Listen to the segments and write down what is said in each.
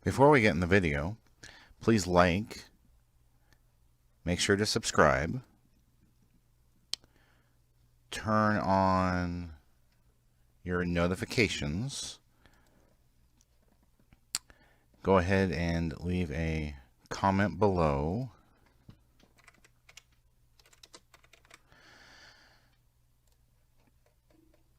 Before we get in the video, please like, make sure to subscribe, turn on your notifications, go ahead and leave a comment below,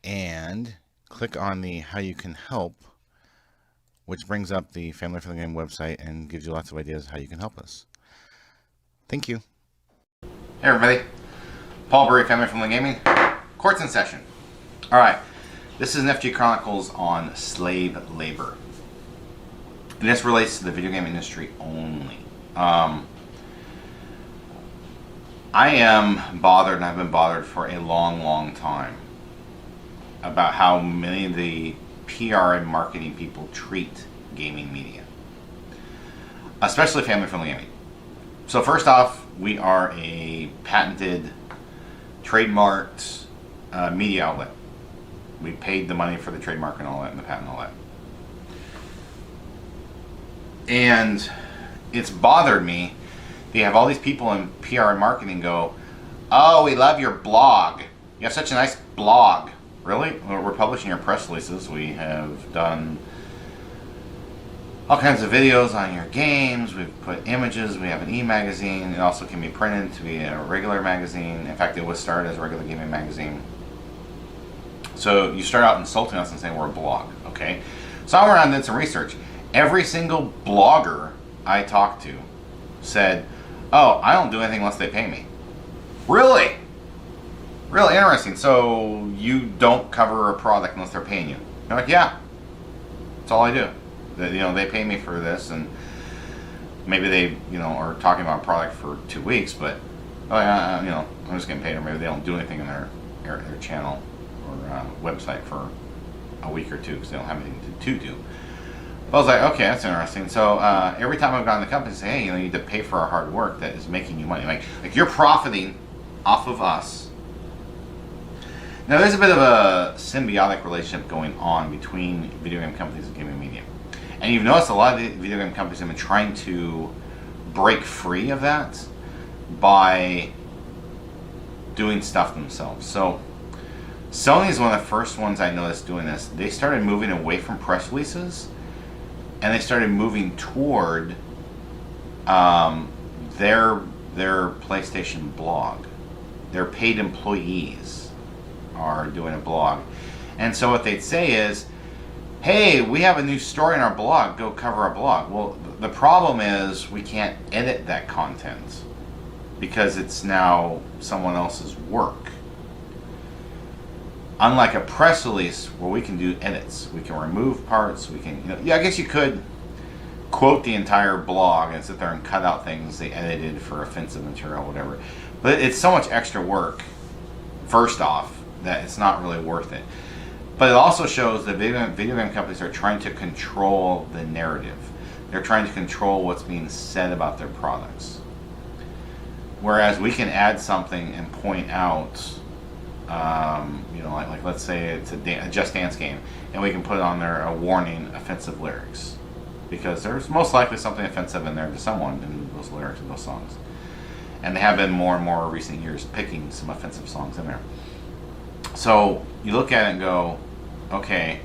and click on the How You Can Help, which brings up the Family Friendly Game website and gives you lots of ideas how you can help us. Thank you. Hey everybody, Paul Burry, Family Friendly Gaming, courts in session. Alright, this is an FFG Chronicles on slave labor. And this relates to the video game industry only. I am bothered, and I've been bothered for a long time, about how many of the PR and marketing people treat gaming media, especially family-friendly gaming. So first off, we are a patented, trademarked media outlet. We paid the money for the trademark and all that, and the patent and all that. And it's bothered me. You have all these people in PR and marketing go, "Oh, we love your blog. You have such a nice blog." Really? Well, we're publishing our press releases. We have done all kinds of videos on your games. We've put images. We have an e-magazine. It also can be printed to be a regular magazine. In fact, it was started as a regular gaming magazine. So you start out insulting us and saying we're a blog, okay? So I went around and did some research. Every single blogger I talked to said, "Oh, I don't do anything unless they pay me." Really? Really interesting. So you don't cover a product unless they're paying you? You're like, yeah, that's all I do. They pay me for this, and maybe they, are talking about a product for 2 weeks, but I'm just getting paid, or maybe they don't do anything in their channel or website for a week or two because they don't have anything to do. But I was like, okay, that's interesting. So every time I've gone to the company and say, hey, you need to pay for our hard work that is making you money. Like you're profiting off of us. Now, there's a bit of a symbiotic relationship going on between video game companies and gaming media. And you've noticed a lot of the video game companies have been trying to break free of that by doing stuff themselves. So Sony is one of the first ones I noticed doing this. They started moving away from press releases, and they started moving toward their PlayStation blog. Their paid employees are doing a blog. And so what they'd say is, hey, we have a new story in our blog, go cover our blog. Well, the problem is we can't edit that content because it's now someone else's work. Unlike a press release where we can do edits, we can remove parts, we can, I guess you could quote the entire blog and sit there and cut out things they edited for offensive material, whatever. But it's so much extra work, first off, that it's not really worth it. But it also shows that video game companies are trying to control the narrative. They're trying to control what's being said about their products. Whereas we can add something and point out, like let's say it's a Just Dance game, and we can put on there a warning, offensive lyrics. Because there's most likely something offensive in there to someone in those lyrics in those songs. And they have been more and more in recent years picking some offensive songs in there. So you look at it and go, okay,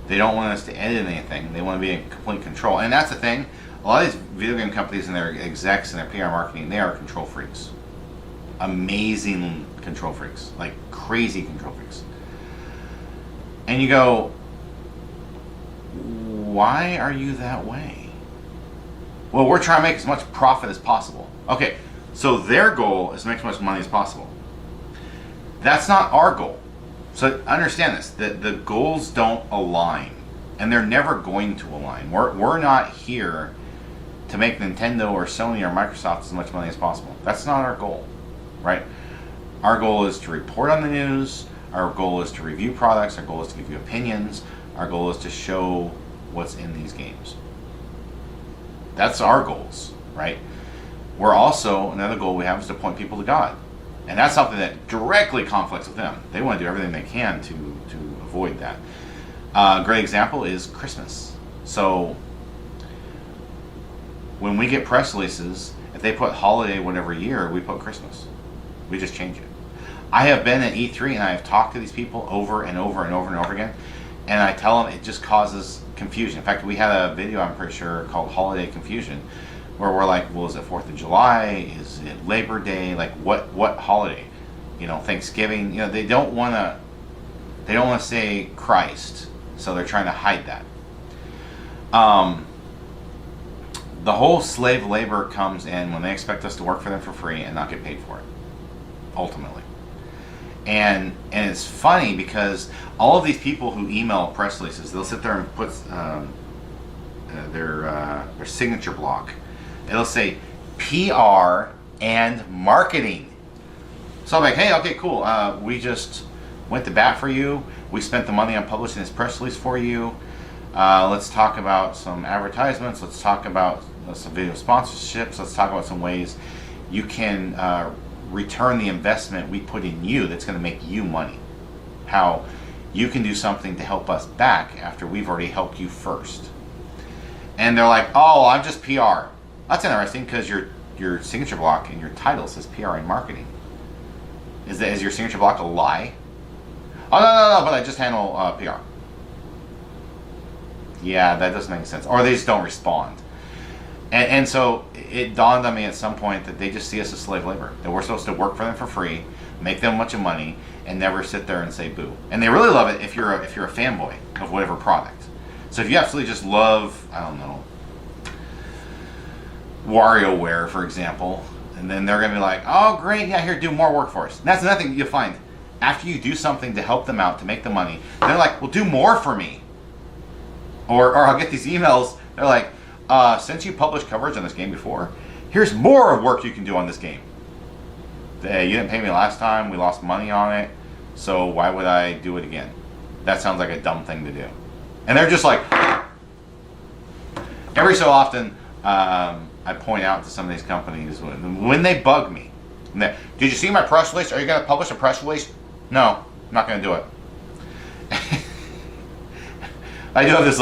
they don't want us to edit anything. They want to be in complete control. And that's the thing. A lot of these video game companies and their execs and their PR marketing, they are control freaks. Amazing control freaks. Like crazy control freaks. And you go, why are you that way? Well, we're trying to make as much profit as possible. Okay, so their goal is to make as much money as possible. That's not our goal. So understand this, that the goals don't align, and they're never going to align. We're not here to make Nintendo or Sony or Microsoft as much money as possible. That's not our goal, right? Our goal is to report on the news, our goal is to review products, our goal is to give you opinions, our goal is to show what's in these games. That's our goals, right? We're also, another goal we have is to point people to God. And that's something that directly conflicts with them. They want to do everything they can to avoid that. A great example is Christmas. So when we get press releases, if they put holiday whatever year, we put Christmas. We just change it. I have been at E3 and I have talked to these people over and over and over and over again, and I tell them it just causes confusion. In fact, we had a video, I'm pretty sure, called Holiday Confusion, where we're like, well, is it 4th of July? Is it Labor Day? Like, what holiday? Thanksgiving. They don't want to say Christ, so they're trying to hide that. The whole slave labor comes in when they expect us to work for them for free and not get paid for it, ultimately. And it's funny because all of these people who email press releases, they'll sit there and put their signature block. It'll say PR and marketing. So I'm like, hey, okay, cool. We just went to bat for you. We spent the money on publishing this press release for you. Let's talk about some advertisements. Let's talk about some video sponsorships. Let's talk about some ways you can return the investment we put in you that's going to make you money. How you can do something to help us back after we've already helped you first. And they're like, oh, I'm just PR. That's interesting because your signature block and your title says PR and marketing. Is your signature block a lie? Oh, no, but I just handle PR. Yeah, that doesn't make sense. Or they just don't respond. And so it dawned on me at some point that they just see us as slave labor. That we're supposed to work for them for free, make them a bunch of money, and never sit there and say boo. And they really love it if you're a fanboy of whatever product. So if you absolutely just love, I don't know, WarioWare, for example, and then they're going to be like, oh, great, yeah, here, do more work for us. And that's another thing you'll find. After you do something to help them out, to make the money, they're like, well, do more for me. Or I'll get these emails, they're like, since you published coverage on this game before, here's more work you can do on this game. You didn't pay me last time, we lost money on it, so why would I do it again? That sounds like a dumb thing to do. And they're just like, every so often, I point out to some of these companies, when they bug me, did you see my press release? Are you going to publish a press release? No, I'm not going to do it. I do have this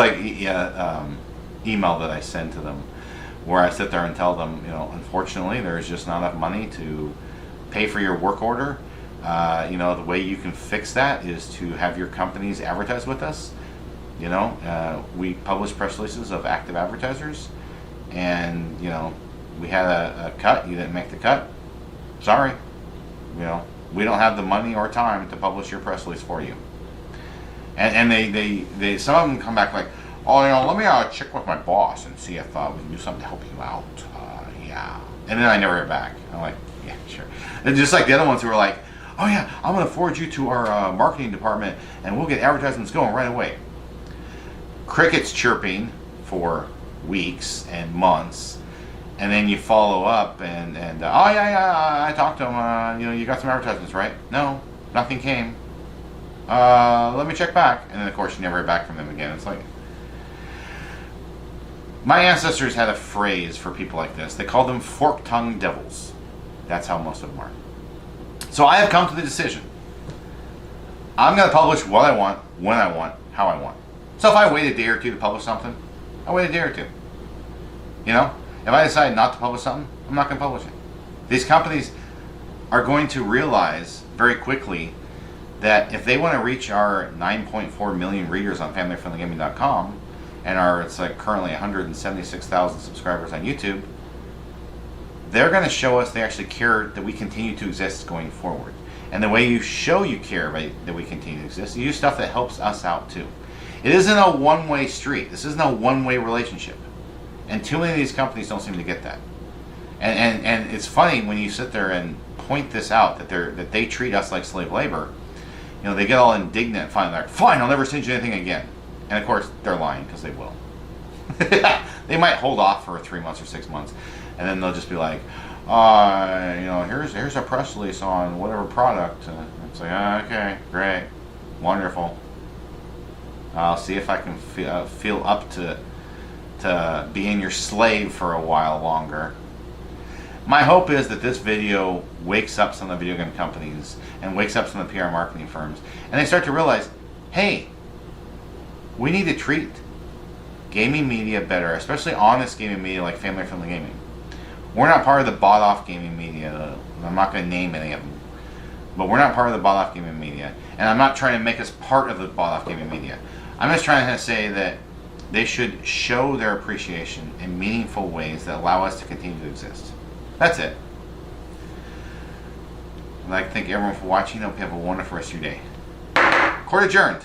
email that I send to them where I sit there and tell them, unfortunately, there's just not enough money to pay for your work order. The way you can fix that is to have your companies advertise with us. We publish press releases of active advertisers, and we had a cut. You didn't make the cut. Sorry. We don't have the money or time to publish your press release for you. And they some of them come back like, oh, let me check with my boss and see if we can do something to help you out. Yeah. And then I never hear back. I'm like, yeah, sure. And just like the other ones who were like, oh yeah, I'm going to forward you to our marketing department and we'll get advertisements going right away. Crickets chirping for weeks and months, and then you follow up and oh yeah, I talked to them. You got some advertisements, right? No, nothing came. Let me check back, and then of course you never hear back from them again. It's like, my ancestors had a phrase for people like this. They called them fork-tongued devils. That's how most of them are. So I have come to the decision. I'm going to publish what I want, when I want, how I want. So if I wait a day or two to publish something, I wait a day or two. If I decide not to publish something, I'm not going to publish it. These companies are going to realize very quickly that if they want to reach our 9.4 million readers on familyfriendlygaming.com, and it's currently 176,000 subscribers on YouTube, they're going to show us they actually care that we continue to exist going forward. And the way you show you care that we continue to exist, you do stuff that helps us out too. It isn't a one-way street. This isn't a one-way relationship. And too many of these companies don't seem to get that. And it's funny when you sit there and point this out, that they treat us like slave labor. They get all indignant, finally, like, fine, I'll never send you anything again. And of course, they're lying, because they will. They might hold off for 3 months or 6 months, and then they'll just be like, here's a press release on whatever product. It's like, okay, great, wonderful. I'll see if I can feel up to being your slave for a while longer. My hope is that this video wakes up some of the video game companies and wakes up some of the PR marketing firms, and they start to realize, hey, we need to treat gaming media better, especially honest gaming media like Family Friendly Gaming. We're not part of the bought off gaming media. I'm not going to name any of them. But we're not part of the bought off gaming media. And I'm not trying to make us part of the bought off gaming media. I'm just trying to say that they should show their appreciation in meaningful ways that allow us to continue to exist. That's it. I'd like to thank everyone for watching. I hope you have a wonderful rest of your day. Court adjourned.